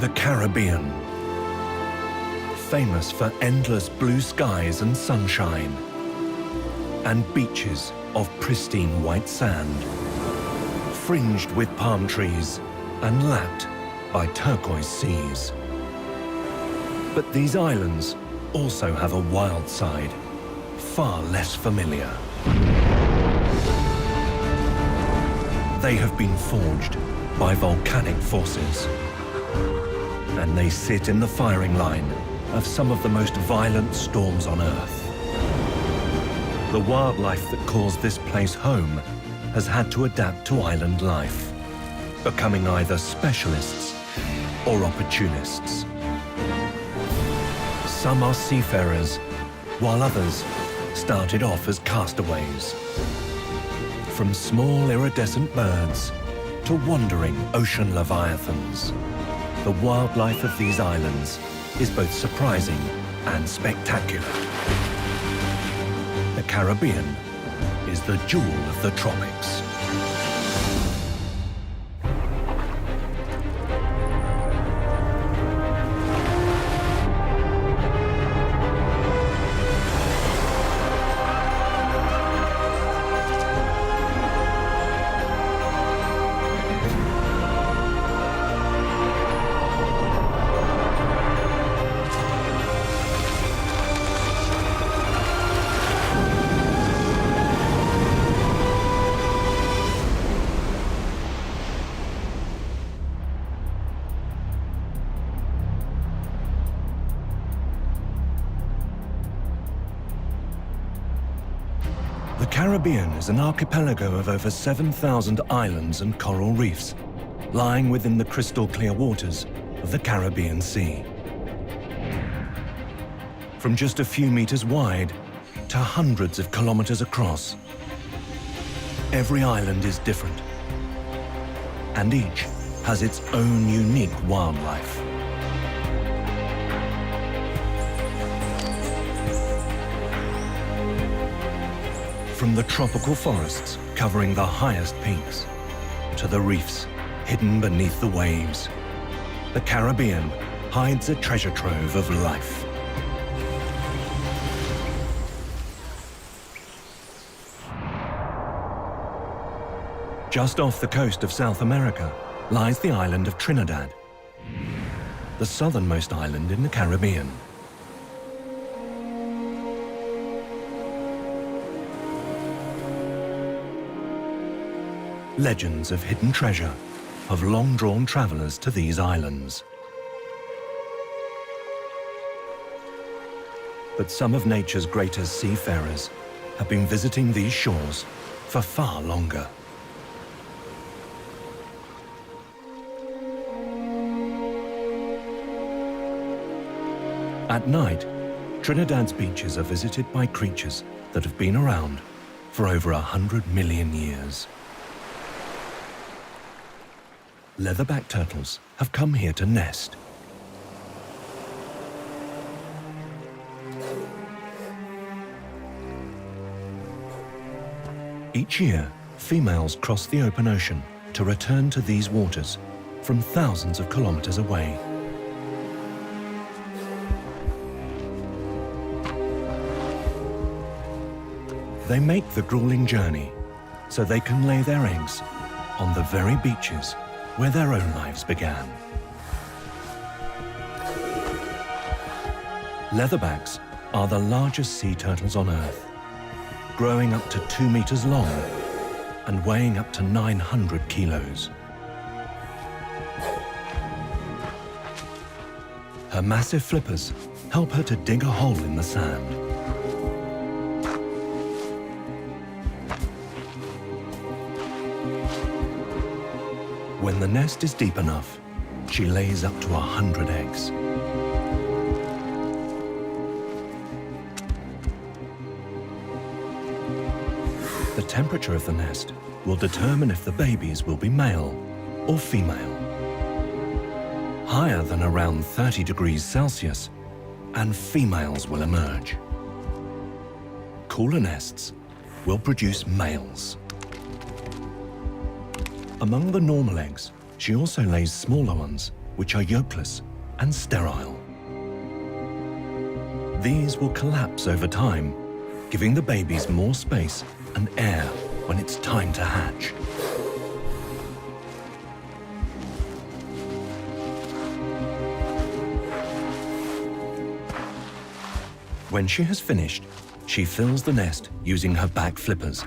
The Caribbean, famous for endless blue skies and sunshine, and beaches of pristine white sand, fringed with palm trees and lapped by turquoise seas. But these islands also have a wild side, far less familiar. They have been forged by volcanic forces, and they sit in the firing line of some of the most violent storms on Earth. The wildlife that calls this place home has had to adapt to island life, becoming either specialists or opportunists. Some are seafarers, while others started off as castaways. From small iridescent birds to wandering ocean leviathans, the wildlife of these islands is both surprising and spectacular. The Caribbean is the jewel of the tropics. The Caribbean is an archipelago of over 7,000 islands and coral reefs, lying within the crystal-clear waters of the Caribbean Sea. From just a few meters wide to hundreds of kilometers across, every island is different, and each has its own unique wildlife. From the tropical forests covering the highest peaks, to the reefs hidden beneath the waves, the Caribbean hides a treasure trove of life. Just off the coast of South America lies the island of Trinidad, the southernmost island in the Caribbean. Legends of hidden treasure have long drawn travelers to these islands. But some of nature's greatest seafarers have been visiting these shores for far longer. At night, Trinidad's beaches are visited by creatures that have been around for over 100 million years. Leatherback turtles have come here to nest. Each year, females cross the open ocean to return to these waters from thousands of kilometers away. They make the grueling journey so they can lay their eggs on the very beaches where their own lives began. Leatherbacks are the largest sea turtles on Earth, growing up to 2 meters long and weighing up to 900 kilos. Her massive flippers help her to dig a hole in the sand. When the nest is deep enough, she lays up to 100 eggs. The temperature of the nest will determine if the babies will be male or female. Higher than around 30 degrees Celsius, and females will emerge. Cooler nests will produce males. Among the normal eggs, she also lays smaller ones which are yolkless and sterile. These will collapse over time, giving the babies more space and air when it's time to hatch. When she has finished, she fills the nest using her back flippers,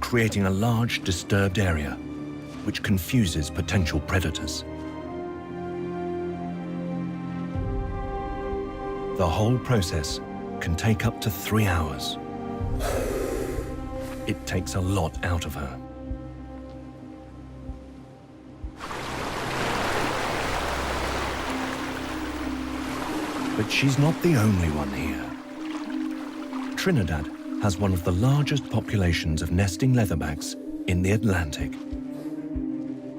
creating a large disturbed area, which confuses potential predators. The whole process can take up to 3 hours. It takes a lot out of her. But she's not the only one here. Trinidad has one of the largest populations of nesting leatherbacks in the Atlantic.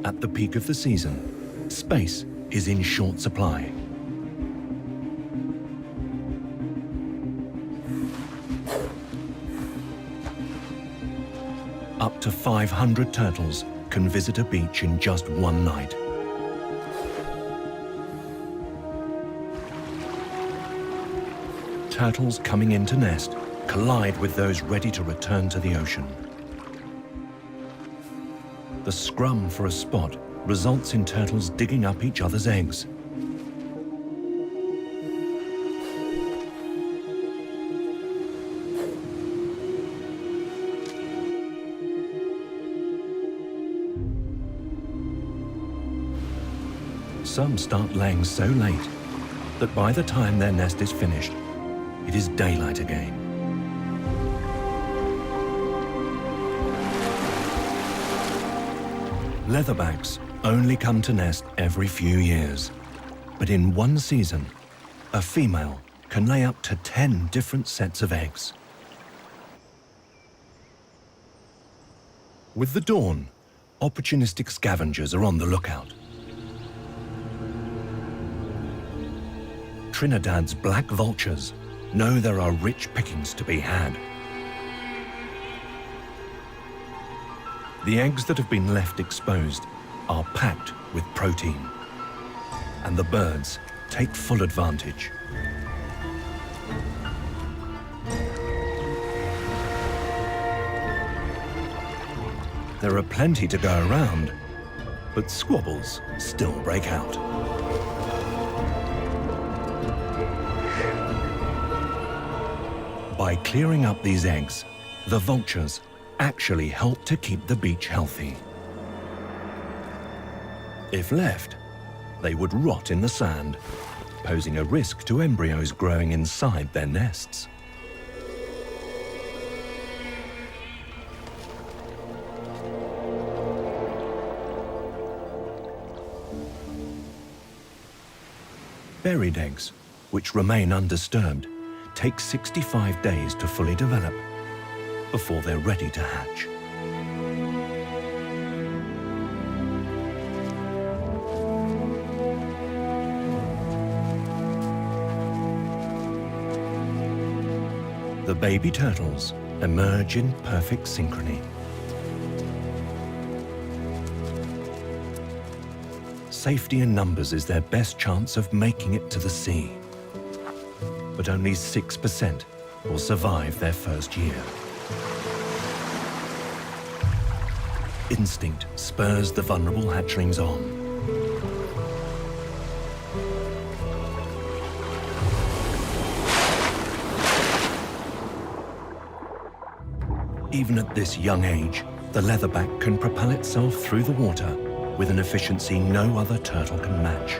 At the peak of the season, space is in short supply. Up to 500 turtles can visit a beach in just one night. Turtles coming in to nest collide with those ready to return to the ocean. The scrum for a spot results in turtles digging up each other's eggs. Some start laying so late that by the time their nest is finished, it is daylight again. Leatherbacks only come to nest every few years, but in one season, a female can lay up to 10 different sets of eggs. With the dawn, opportunistic scavengers are on the lookout. Trinidad's black vultures know there are rich pickings to be had. The eggs that have been left exposed are packed with protein, and the birds take full advantage. There are plenty to go around, but squabbles still break out. By clearing up these eggs, the vultures actually help to keep the beach healthy. If left, they would rot in the sand, posing a risk to embryos growing inside their nests. Buried eggs, which remain undisturbed, take 65 days to fully develop before they're ready to hatch. The baby turtles emerge in perfect synchrony. Safety in numbers is their best chance of making it to the sea, but only 6% will survive their first year. Instinct spurs the vulnerable hatchlings on. Even at this young age, the leatherback can propel itself through the water with an efficiency no other turtle can match.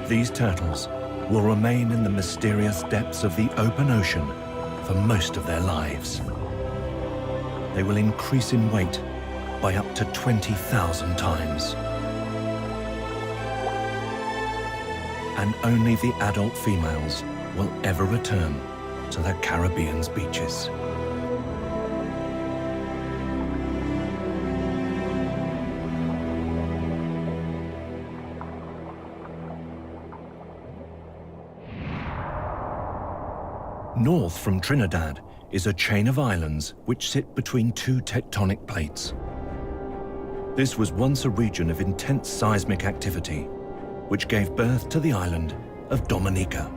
These turtles will remain in the mysterious depths of the open ocean for most of their lives. They will increase in weight by up to 20,000 times. And only the adult females will ever return to the Caribbean's beaches. North from Trinidad is a chain of islands which sit between two tectonic plates. This was once a region of intense seismic activity, which gave birth to the island of Dominica.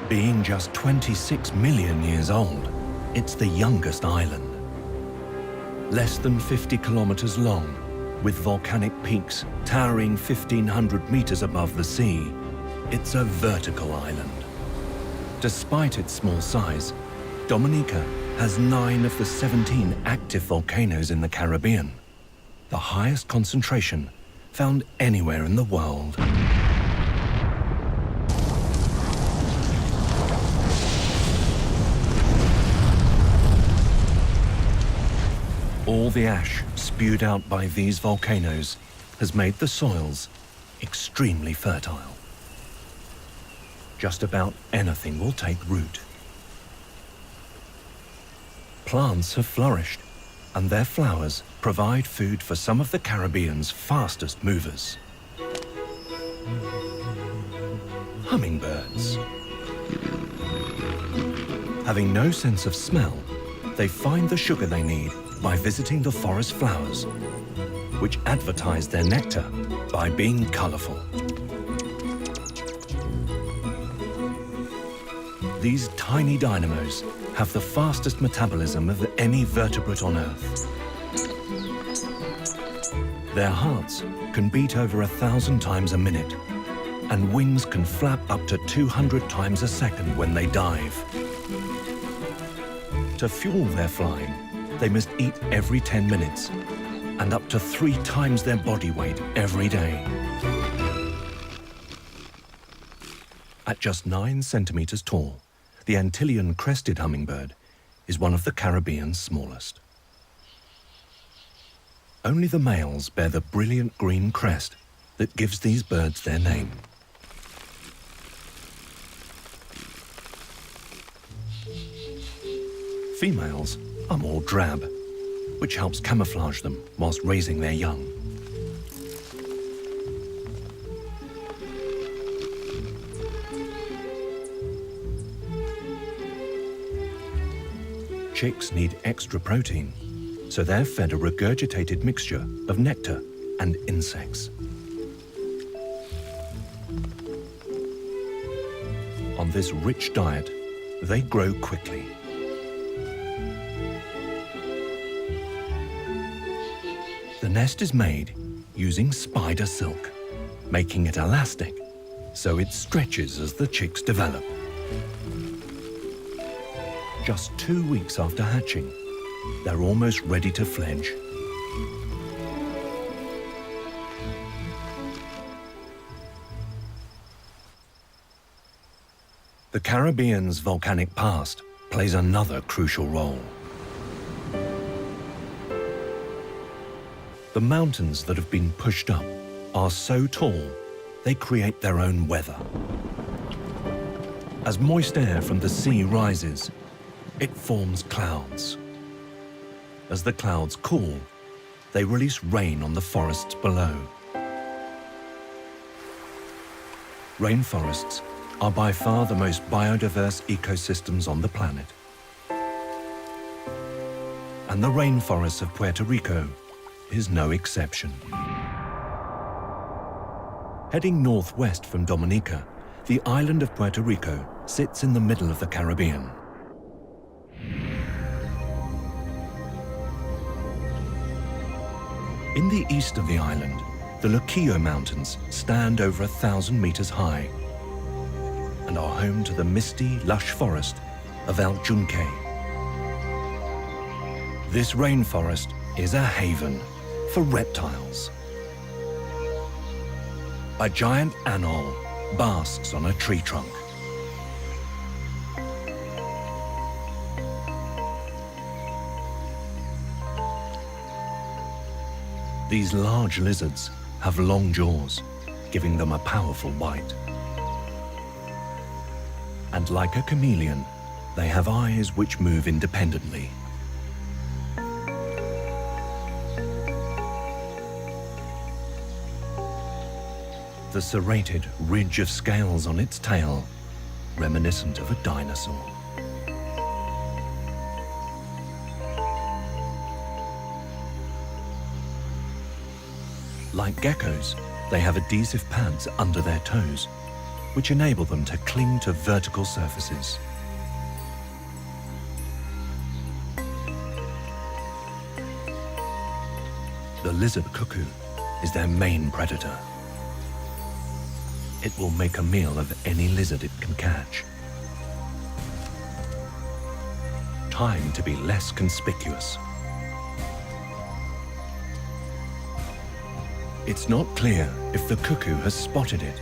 Being just 26 million years old, it's the youngest island. Less than 50 kilometers long, with volcanic peaks towering 1,500 meters above the sea, it's a vertical island. Despite its small size, Dominica has 9 of the 17 active volcanoes in the Caribbean, the highest concentration found anywhere in the world. All the ash spewed out by these volcanoes has made the soils extremely fertile. Just about anything will take root. Plants have flourished, and their flowers provide food for some of the Caribbean's fastest movers. Hummingbirds. Having no sense of smell, they find the sugar they need by visiting the forest flowers, which advertise their nectar by being colorful. These tiny dynamos have the fastest metabolism of any vertebrate on Earth. Their hearts can beat over 1,000 times a minute, and wings can flap up to 200 times a second when they dive. To fuel their flying, they must eat every 10 minutes, and up to 3 times their body weight every day. At just 9 centimeters tall, the Antillean crested hummingbird is one of the Caribbean's smallest. Only the males bear the brilliant green crest that gives these birds their name. Females are more drab, which helps camouflage them whilst raising their young. Chicks need extra protein, so they're fed a regurgitated mixture of nectar and insects. On this rich diet, they grow quickly. The nest is made using spider silk, making it elastic, so it stretches as the chicks develop. Just 2 weeks after hatching, they're almost ready to fledge. The Caribbean's volcanic past plays another crucial role. The mountains that have been pushed up are so tall, they create their own weather. As moist air from the sea rises, it forms clouds. As the clouds cool, they release rain on the forests below. Rainforests are by far the most biodiverse ecosystems on the planet. And the rainforests of Puerto Rico is no exception. Heading northwest from Dominica, the island of Puerto Rico sits in the middle of the Caribbean. In the east of the island, the Luquillo Mountains stand over 1,000 meters high and are home to the misty, lush forest of El Yunque. This rainforest is a haven for reptiles. A giant anole basks on a tree trunk. These large lizards have long jaws, giving them a powerful bite. And like a chameleon, they have eyes which move independently. The serrated ridge of scales on its tail, reminiscent of a dinosaur. Like geckos, they have adhesive pads under their toes, which enable them to cling to vertical surfaces. The lizard cuckoo is their main predator. It will make a meal of any lizard it can catch. Time to be less conspicuous. It's not clear if the cuckoo has spotted it,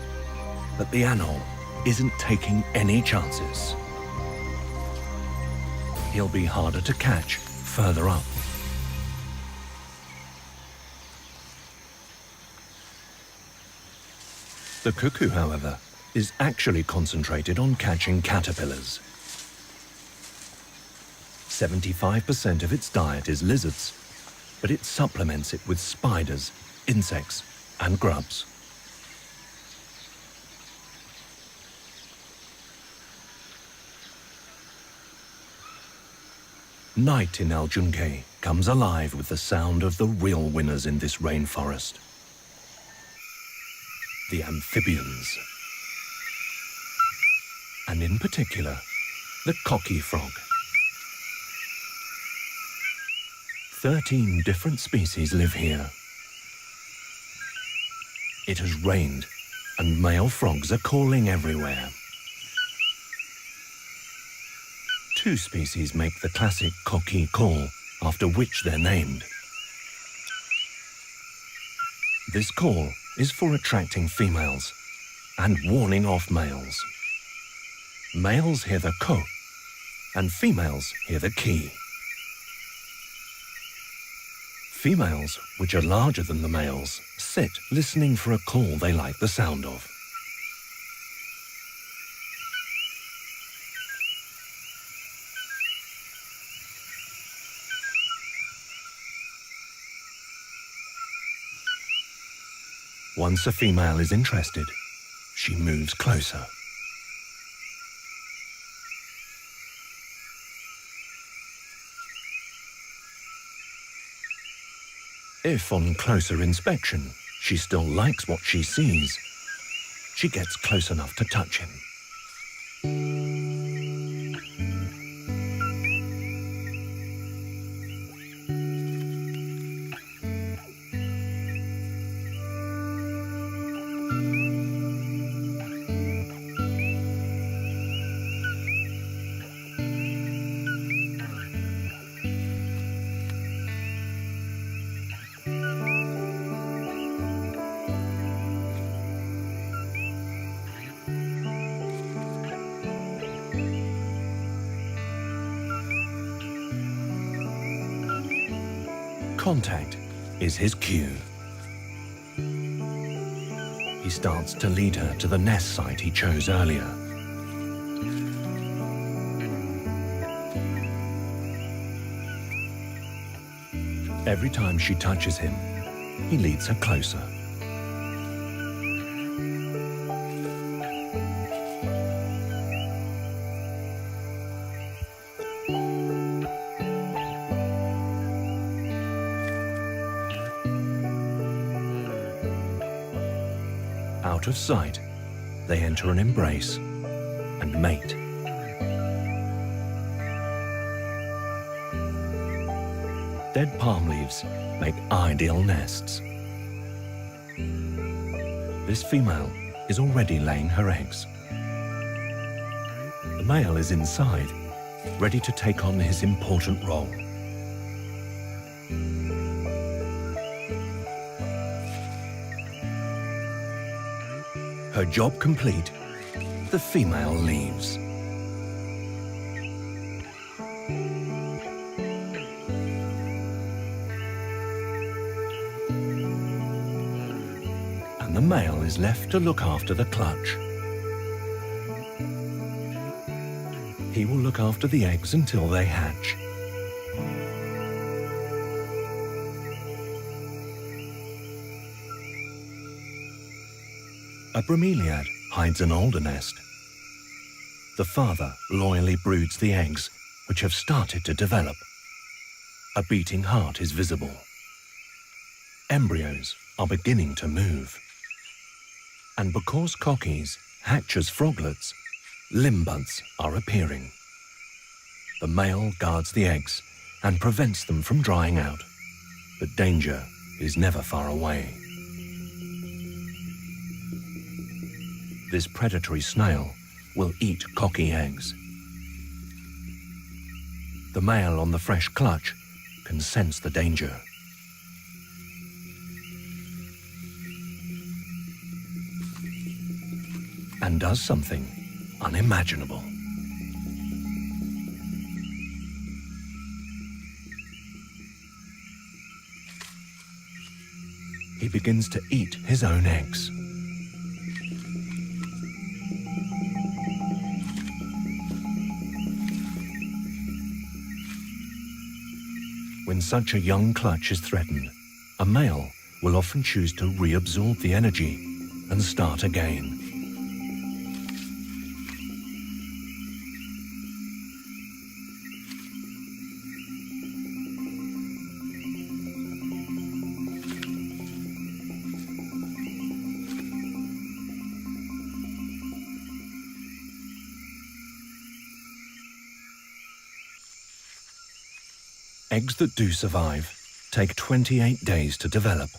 but the anoles isn't taking any chances. He'll be harder to catch further up. The cuckoo, however, is actually concentrated on catching caterpillars. 75% of its diet is lizards, but it supplements it with spiders, insects, and grubs. Night in El Junque comes alive with the sound of the real winners in this rainforest. The amphibians. And in particular, the cocky frog. 13 different species live here. It has rained, and male frogs are calling everywhere. 2 species make the classic cocky call, after which they're named. This call is for attracting females and warning off males. Males hear the ko, and females hear the ki. Females, which are larger than the males, sit listening for a call they like the sound of. Once a female is interested, she moves closer. If on closer inspection, she still likes what she sees, she gets close enough to touch him. Contact is his cue. He starts to lead her to the nest site he chose earlier. Every time she touches him, he leads her closer. Out of sight, they enter an embrace and mate. Dead palm leaves make ideal nests. This female is already laying her eggs. The male is inside, ready to take on his important role. Her job complete, the female leaves. And the male is left to look after the clutch. He will look after the eggs until they hatch. A bromeliad hides an older nest. The father loyally broods the eggs, which have started to develop. A beating heart is visible. Embryos are beginning to move. And because cockies hatch as froglets, limb buds are appearing. The male guards the eggs and prevents them from drying out, but danger is never far away. This predatory snail will eat cocky eggs. The male on the fresh clutch can sense the danger. And does something unimaginable. He begins to eat his own eggs. When such a young clutch is threatened, a male will often choose to reabsorb the energy and start again. Eggs that do survive take 28 days to develop.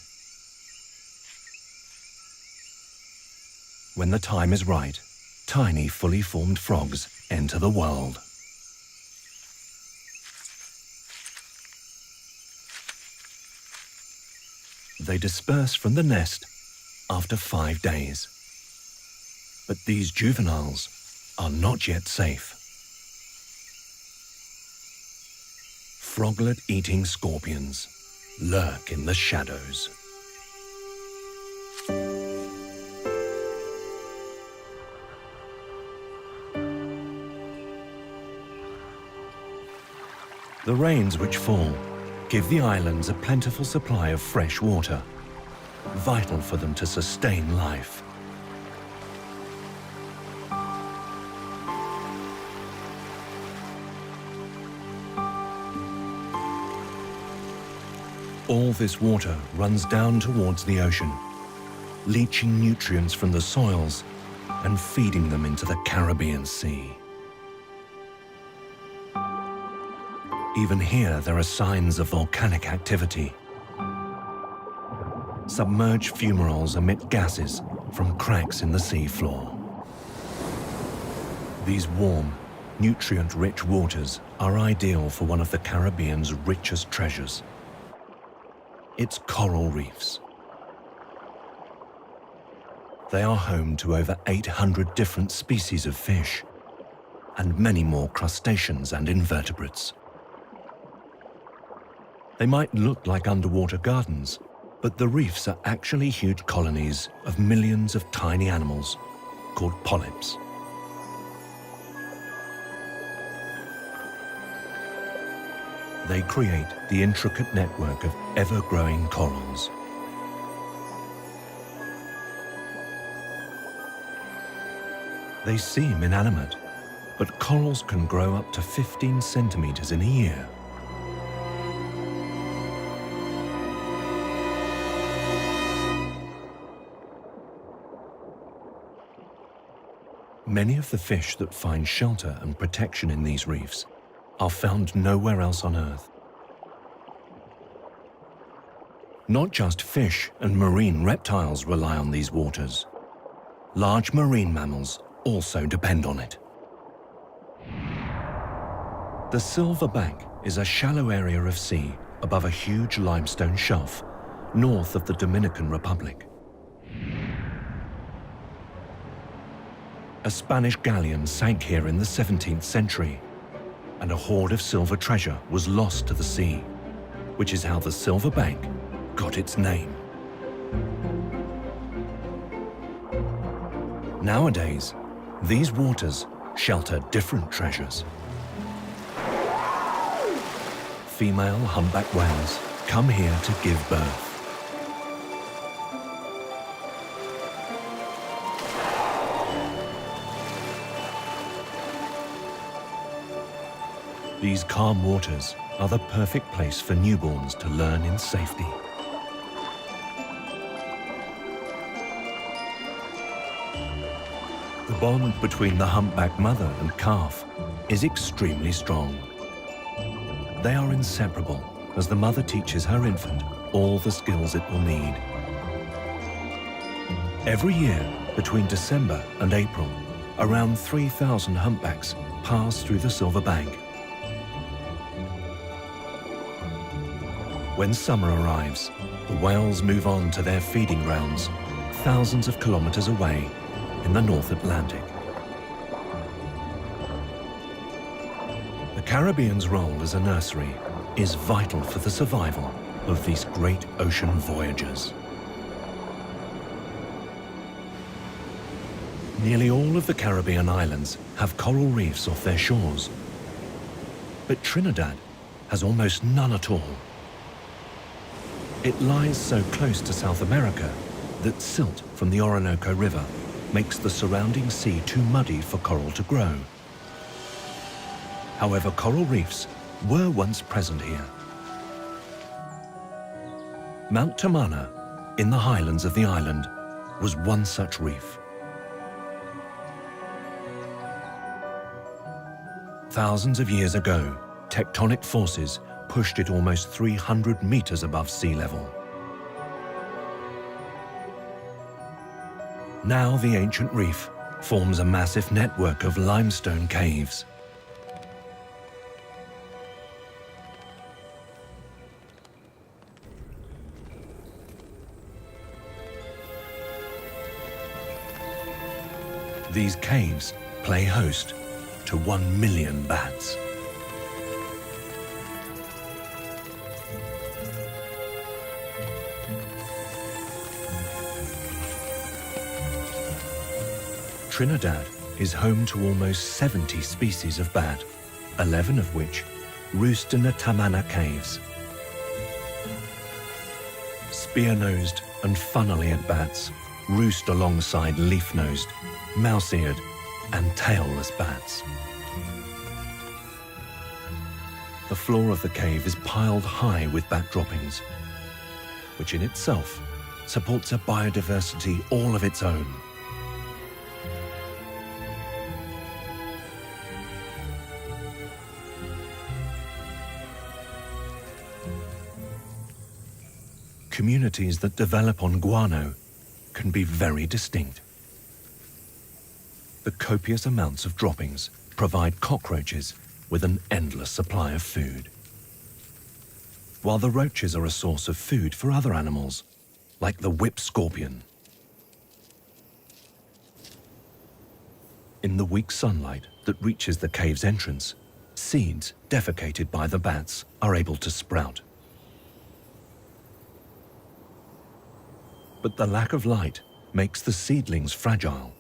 When the time is right, tiny, fully formed frogs enter the world. They disperse from the nest after 5 days. But these juveniles are not yet safe. Froglet-eating scorpions lurk in the shadows. The rains which fall give the islands a plentiful supply of fresh water, vital for them to sustain life. All this water runs down towards the ocean, leaching nutrients from the soils and feeding them into the Caribbean Sea. Even here, there are signs of volcanic activity. Submerged fumaroles emit gases from cracks in the seafloor. These warm, nutrient-rich waters are ideal for one of the Caribbean's richest treasures. Its coral reefs. They are home to over 800 different species of fish and many more crustaceans and invertebrates. They might look like underwater gardens, but the reefs are actually huge colonies of millions of tiny animals called polyps. They create the intricate network of ever-growing corals. They seem inanimate, but corals can grow up to 15 centimeters in a year. Many of the fish that find shelter and protection in these reefs are found nowhere else on Earth. Not just fish and marine reptiles rely on these waters. Large marine mammals also depend on it. The silverback is a shallow area of sea above a huge limestone shelf north of the Dominican Republic. A Spanish galleon sank here in the 17th century, and a hoard of silver treasure was lost to the sea, which is how the silverback got its name. Nowadays, these waters shelter different treasures. Female humpback whales come here to give birth. These calm waters are the perfect place for newborns to learn in safety. The bond between the humpback mother and calf is extremely strong. They are inseparable as the mother teaches her infant all the skills it will need. Every year, between December and April, around 3,000 humpbacks pass through the Silver Bank. When summer arrives, the whales move on to their feeding grounds thousands of kilometers away in the North Atlantic. The Caribbean's role as a nursery is vital for the survival of these great ocean voyagers. Nearly all of the Caribbean islands have coral reefs off their shores, but Trinidad has almost none at all. It lies so close to South America that silt from the Orinoco River makes the surrounding sea too muddy for coral to grow. However, coral reefs were once present here. Mount Tamana, in the highlands of the island, was one such reef. Thousands of years ago, tectonic forces pushed it almost 300 meters above sea level. Now the ancient reef forms a massive network of limestone caves. These caves play host to 1 million bats. Trinidad is home to almost 70 species of bat, 11 of which roost in the Tamana caves. Spear-nosed and funnel-eared bats roost alongside leaf-nosed, mouse-eared and tailless bats. The floor of the cave is piled high with bat droppings, which in itself supports a biodiversity all of its own. Communities that develop on guano can be very distinct. The copious amounts of droppings provide cockroaches with an endless supply of food, while the roaches are a source of food for other animals, like the whip scorpion. In the weak sunlight that reaches the cave's entrance, seeds defecated by the bats are able to sprout. But the lack of light makes the seedlings fragile,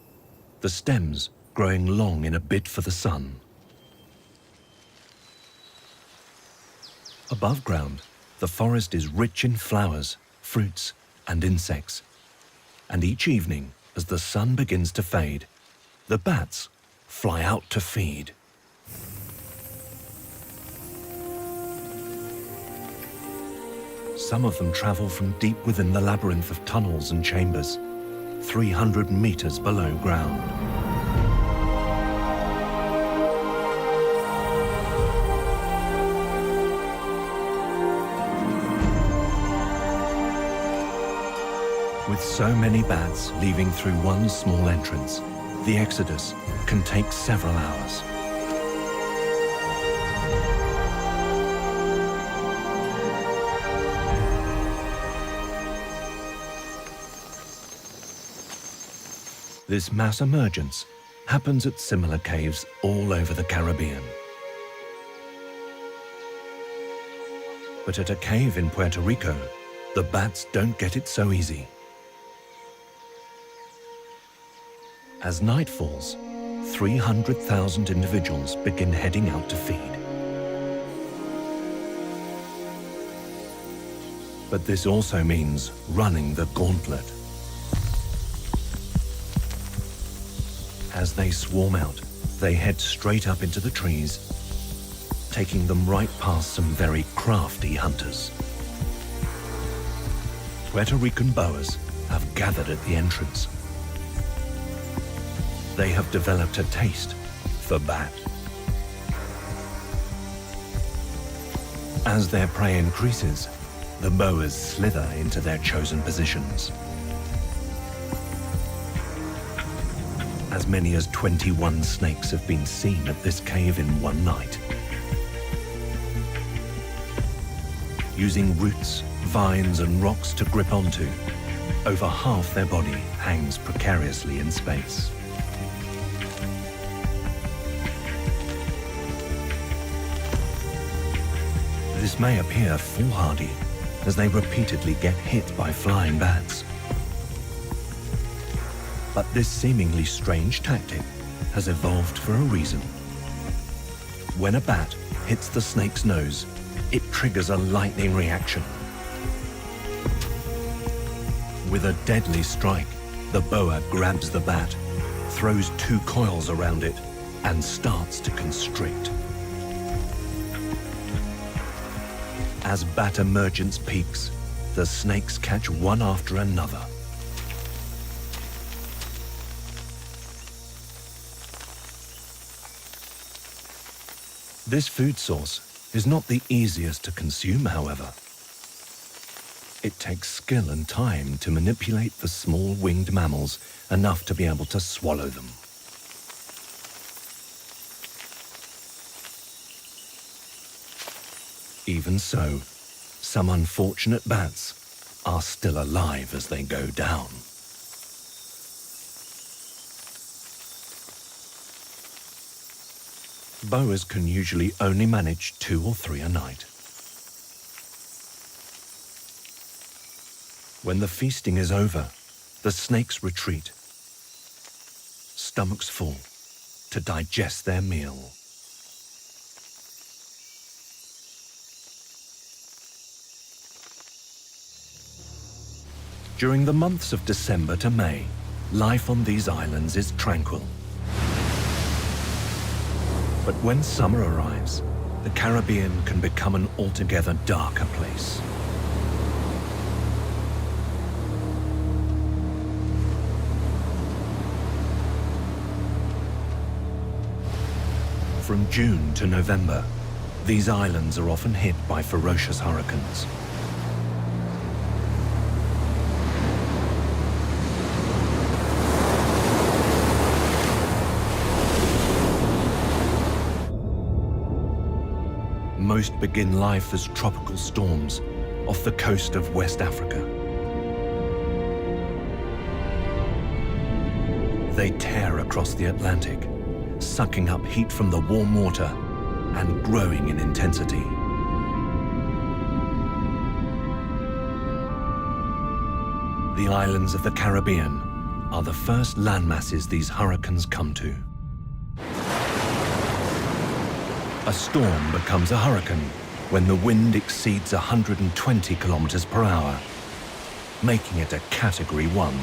the stems growing long in a bid for the sun. Above ground, the forest is rich in flowers, fruits, and insects. And each evening, as the sun begins to fade, the bats fly out to feed. Some of them travel from deep within the labyrinth of tunnels and chambers, 300 meters below ground. With so many bats leaving through one small entrance, the exodus can take several hours. This mass emergence happens at similar caves all over the Caribbean. But at a cave in Puerto Rico, the bats don't get it so easy. As night falls, 300,000 individuals begin heading out to feed. But this also means running the gauntlet. As they swarm out, they head straight up into the trees, taking them right past some very crafty hunters. Puerto Rican boas have gathered at the entrance. they have developed a taste for bat. As their prey increases, the boas slither into their chosen positions. As many as 21 snakes have been seen at this cave in one night. Using roots, vines and rocks to grip onto, over half their body hangs precariously in space. This may appear foolhardy, as they repeatedly get hit by flying bats. But this seemingly strange tactic has evolved for a reason. When a bat hits the snake's nose, it triggers a lightning reaction. With a deadly strike, the boa grabs the bat, throws 2 coils around it, and starts to constrict. As bat emergence peaks, the snakes catch one after another. This food source is not the easiest to consume, however. It takes skill and time to manipulate the small winged mammals enough to be able to swallow them. Even so, some unfortunate bats are still alive as they go down. Boas can usually only manage 2 or 3 a night. When the feasting is over, the snakes retreat, stomachs full, to digest their meal. During the months of December to May, life on these islands is tranquil. But when summer arrives, the Caribbean can become an altogether darker place. From June to November, these islands are often hit by ferocious hurricanes. Most begin life as tropical storms off the coast of West Africa. They tear across the Atlantic, sucking up heat from the warm water and growing in intensity. The islands of the Caribbean are the first landmasses these hurricanes come to. A storm becomes a hurricane when the wind exceeds 120 kilometers per hour, making it a Category 1.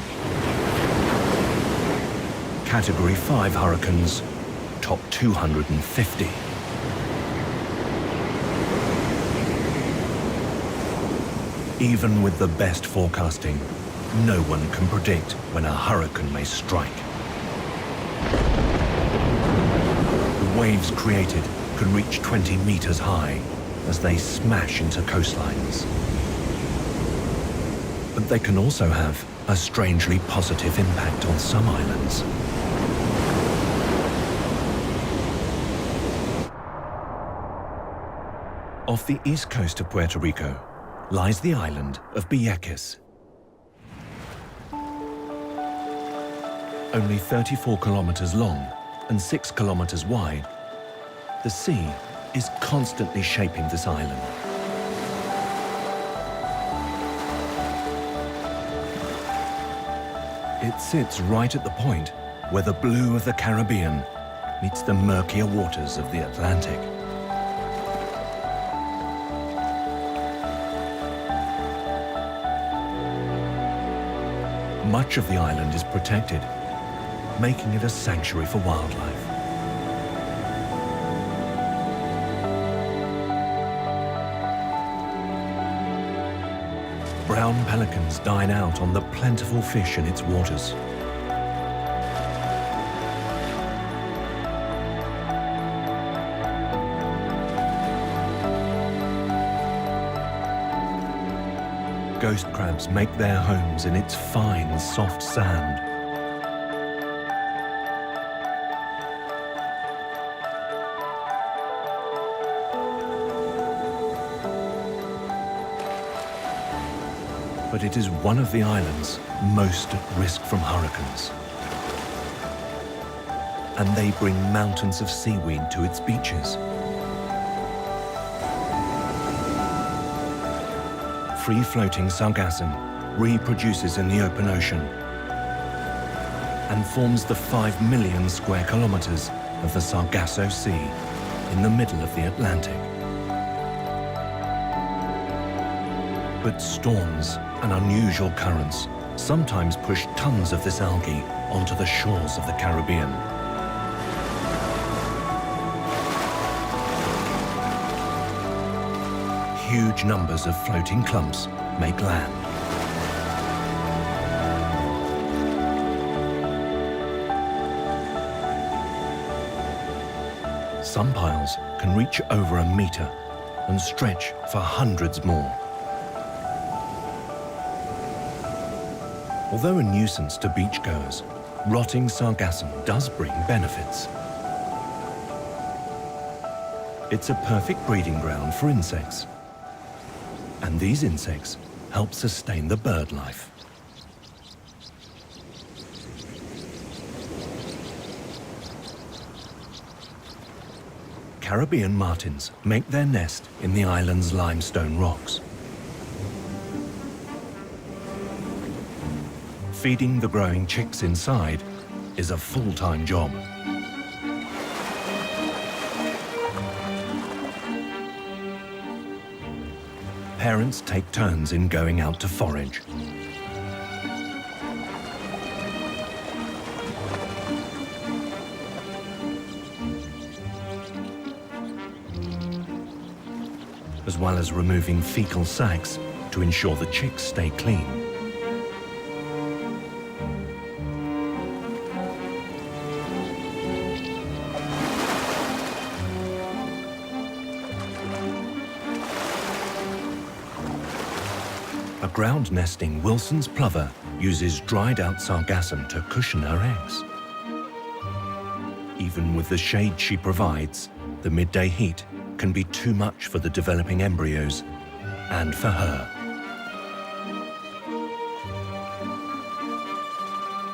Category 5 hurricanes top 250. Even with the best forecasting, no one can predict when a hurricane may strike. The waves created can reach 20 meters high as they smash into coastlines. But they can also have a strangely positive impact on some islands. Off the east coast of Puerto Rico lies the island of Vieques. Only 34 kilometers long and 6 kilometers wide, the sea is constantly shaping this island. It sits right at the point where the blue of the Caribbean meets the murkier waters of the Atlantic. Much of the island is protected, making it a sanctuary for wildlife. Brown pelicans dine out on the plentiful fish in its waters. ghost crabs make their homes in its fine, soft sand. But it is one of the islands most at risk from hurricanes. And they bring mountains of seaweed to its beaches. Free-floating sargassum reproduces in the open ocean and forms the 5 million square kilometers of the Sargasso Sea in the middle of the Atlantic. But storms and unusual currents sometimes push tons of this algae onto the shores of the Caribbean. Huge numbers of floating clumps make land. Some piles can reach over a meter and stretch for hundreds more. Although a nuisance to beachgoers, rotting sargassum does bring benefits. It's a perfect breeding ground for insects. And these insects help sustain the bird life. Caribbean martins make their nest in the island's limestone rocks. Feeding the growing chicks inside is a full-time job. Parents take turns in going out to forage. As well as removing fecal sacs to ensure the chicks stay clean. A ground-nesting Wilson's plover uses dried-out sargassum to cushion her eggs. Even with the shade she provides, the midday heat can be too much for the developing embryos and for her.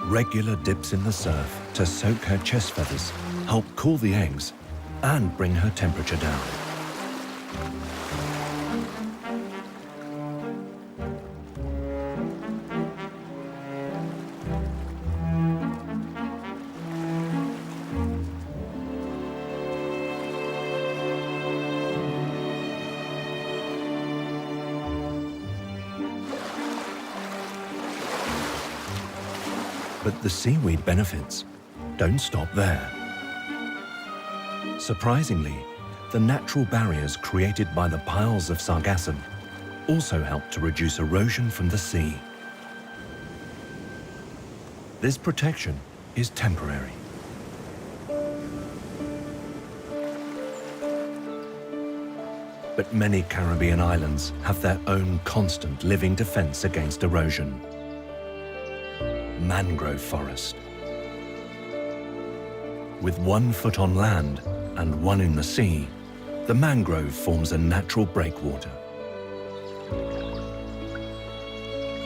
Regular dips in the surf to soak her chest feathers help cool the eggs and bring her temperature down. But the seaweed benefits don't stop there. Surprisingly, the natural barriers created by the piles of sargassum also help to reduce erosion from the sea. This protection is temporary. But many Caribbean islands have their own constant living defense against erosion. Mangrove forest. With 1 foot on land and 1 in the sea, the mangrove forms a natural breakwater.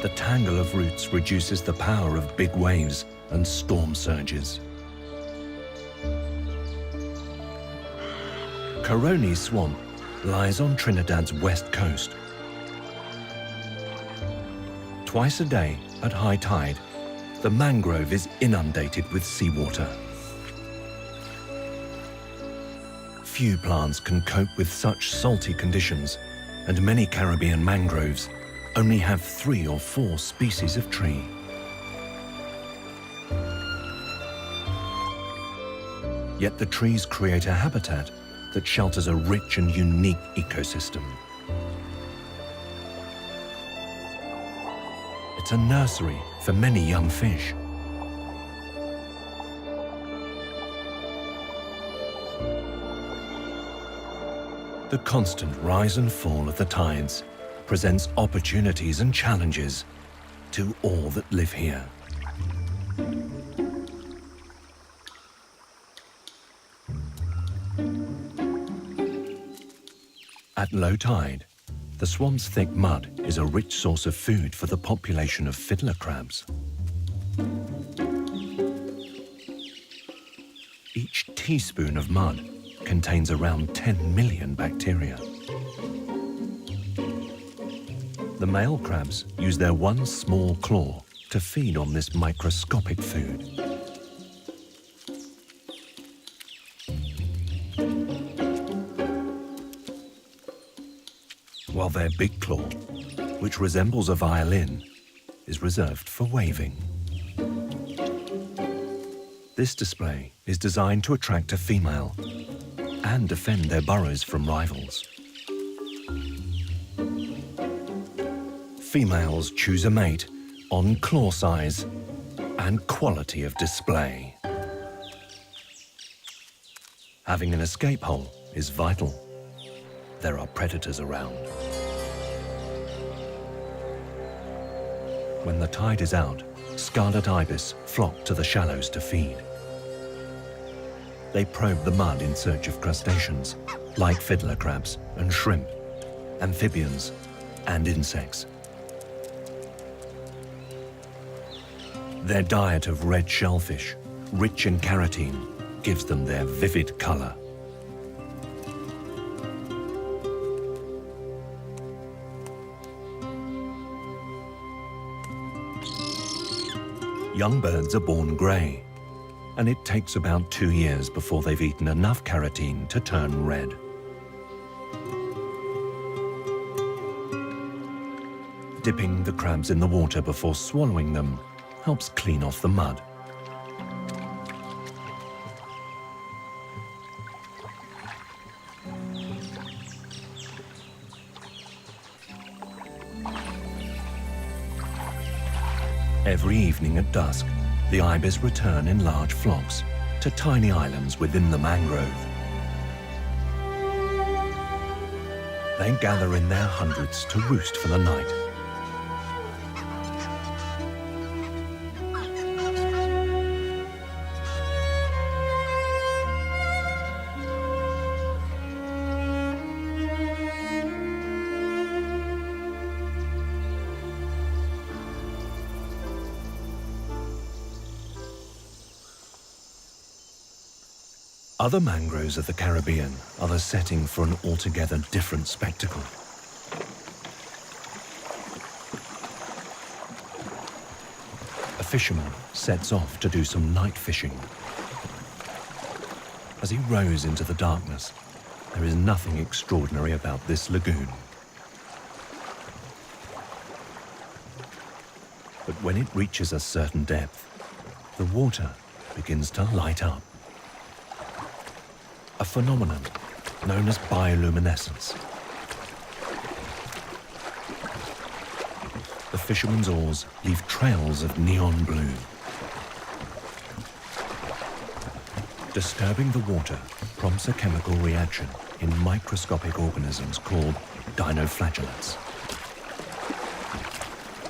The tangle of roots reduces the power of big waves and storm surges. Coroni Swamp lies on Trinidad's west coast. Twice a day at high tide, the mangrove is inundated with seawater. Few plants can cope with such salty conditions, and many Caribbean mangroves only have 3 or 4 species of tree. Yet the trees create a habitat that shelters a rich and unique ecosystem. It's a nursery for many young fish. The constant rise and fall of the tides presents opportunities and challenges to all that live here. At low tide, the swamp's thick mud is a rich source of food for the population of fiddler crabs. Each teaspoon of mud contains around 10 million bacteria. The male crabs use their one small claw to feed on this microscopic food. While their big claw, which resembles a violin, is reserved for waving. This display is designed to attract a female and defend their burrows from rivals. Females choose a mate on claw size and quality of display. Having an escape hole is vital. There are predators around. When the tide is out, scarlet ibis flock to the shallows to feed. They probe the mud in search of crustaceans, like fiddler crabs and shrimp, amphibians and insects. Their diet of red shellfish, rich in carotene, gives them their vivid color. Young birds are born grey, and it takes about 2 years before they've eaten enough carotene to turn red. Dipping the crabs in the water before swallowing them helps clean off the mud. Every evening at dusk, the ibis return in large flocks to tiny islands within the mangrove. They gather in their hundreds to roost for the night. Other mangroves of the Caribbean are the setting for an altogether different spectacle. A fisherman sets off to do some night fishing. As he rows into the darkness, there is nothing extraordinary about this lagoon. But when it reaches a certain depth, the water begins to light up. A phenomenon known as bioluminescence. The fisherman's oars leave trails of neon blue. Disturbing the water prompts a chemical reaction in microscopic organisms called dinoflagellates.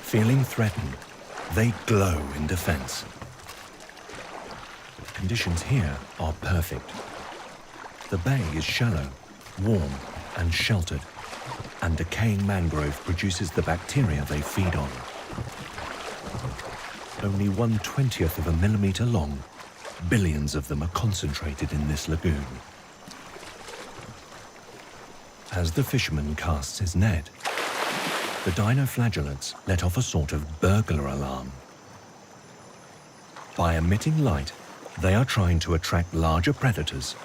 Feeling threatened, they glow in defense. The conditions here are perfect. The bay is shallow, warm and sheltered, and decaying mangrove produces the bacteria they feed on. Only 1/20th of a millimeter long, billions of them are concentrated in this lagoon. As the fisherman casts his net, the dinoflagellates let off a sort of burglar alarm. By emitting light, they are trying to attract larger predators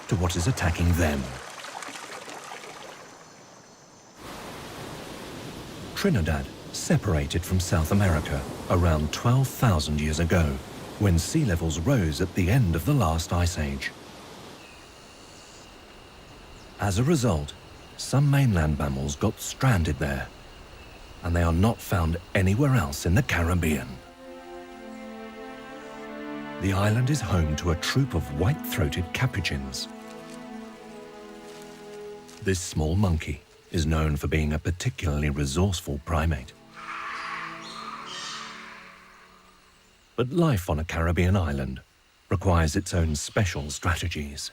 to what is attacking them. Trinidad separated from South America around 12,000 years ago, when sea levels rose at the end of the last ice age. As a result, some mainland mammals got stranded there, and they are not found anywhere else in the Caribbean. The island is home to a troop of white-throated capuchins. This small monkey is known for being a particularly resourceful primate. But life on a Caribbean island requires its own special strategies.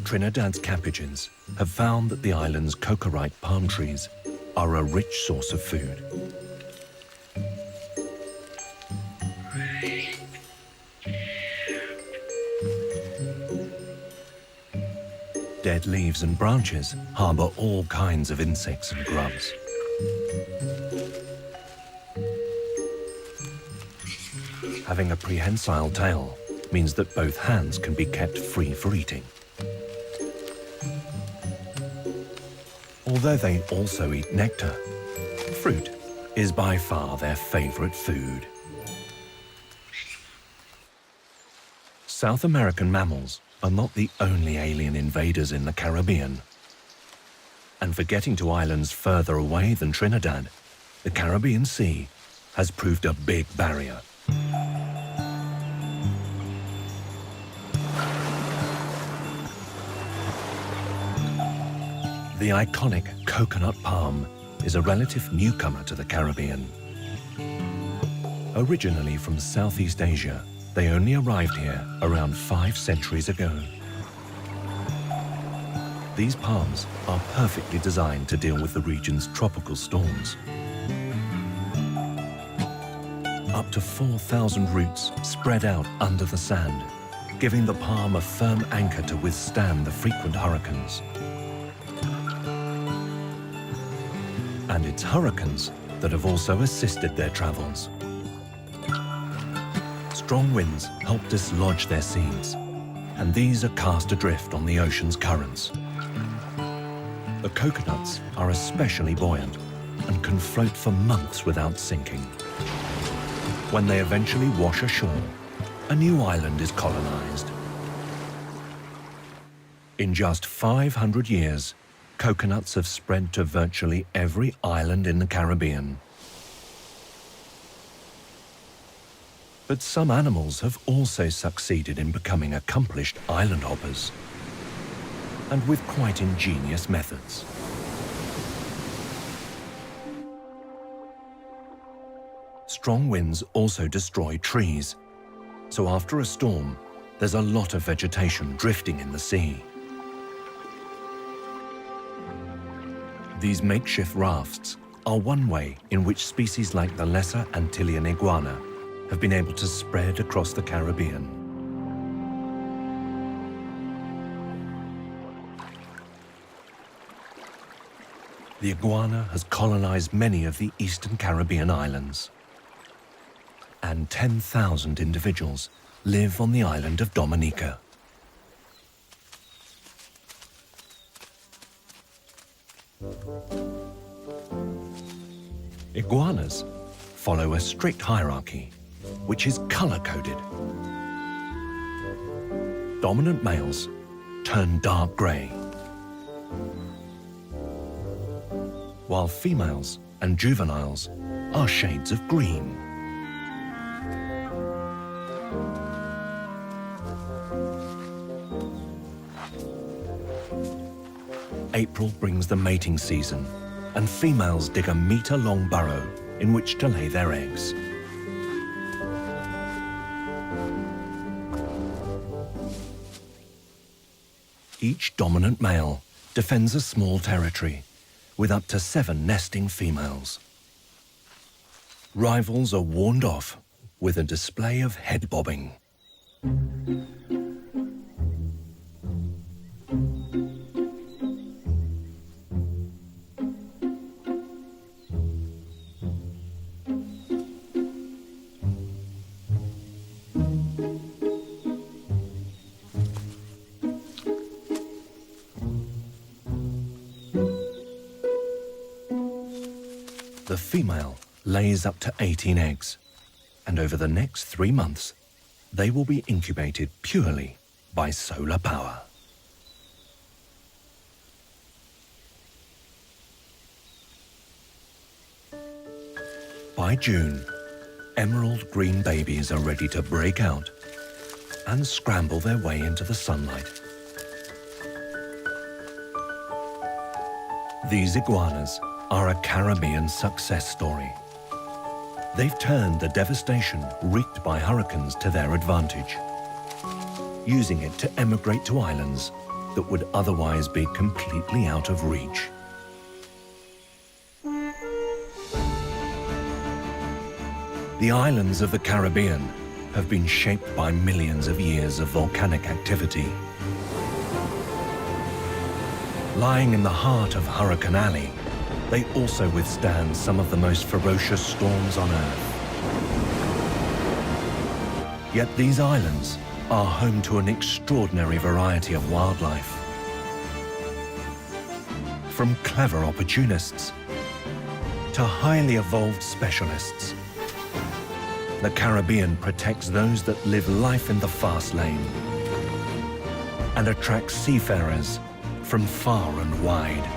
Trinidad's Capuchins have found that the island's coca-ripe palm trees are a rich source of food. Dead leaves and branches harbor all kinds of insects and grubs. Having a prehensile tail means that both hands can be kept free for eating. Although they also eat nectar, fruit is by far their favorite food. South American mammals are not the only alien invaders in the Caribbean. And for getting to islands further away than Trinidad, the Caribbean Sea has proved a big barrier. The iconic coconut palm is a relative newcomer to the Caribbean. Originally from Southeast Asia, they only arrived here around 5 centuries ago. These palms are perfectly designed to deal with the region's tropical storms. Up to 4,000 roots spread out under the sand, giving the palm a firm anchor to withstand the frequent hurricanes. And it's hurricanes that have also assisted their travels. Strong winds help dislodge their seeds, and these are cast adrift on the ocean's currents. The coconuts are especially buoyant and can float for months without sinking. When they eventually wash ashore, a new island is colonized. In just 500 years, coconuts have spread to virtually every island in the Caribbean. But some animals have also succeeded in becoming accomplished island hoppers, and with quite ingenious methods. Strong winds also destroy trees, so after a storm, there's a lot of vegetation drifting in the sea. These makeshift rafts are one way in which species like the lesser Antillean iguana have been able to spread across the Caribbean. The iguana has colonized many of the eastern Caribbean islands, and 10,000 individuals live on the island of Dominica. Iguanas follow a strict hierarchy, which is color-coded. Dominant males turn dark gray, while females and juveniles are shades of green. April brings the mating season, and females dig a meter-long burrow in which to lay their eggs. Each dominant male defends a small territory with up to 7 nesting females. Rivals are warned off with a display of head bobbing. The female lays up to 18 eggs, and over the next 3 months, they will be incubated purely by solar power. By June, emerald green babies are ready to break out and scramble their way into the sunlight. These iguanas are a Caribbean success story. They've turned the devastation wreaked by hurricanes to their advantage, using it to emigrate to islands that would otherwise be completely out of reach. The islands of the Caribbean have been shaped by millions of years of volcanic activity. Lying in the heart of Hurricane Alley, they also withstand some of the most ferocious storms on Earth. Yet these islands are home to an extraordinary variety of wildlife. From clever opportunists to highly evolved specialists, the Caribbean protects those that live life in the fast lane and attracts seafarers from far and wide.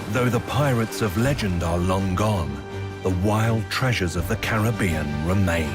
Though the pirates of legend are long gone, the wild treasures of the Caribbean remain.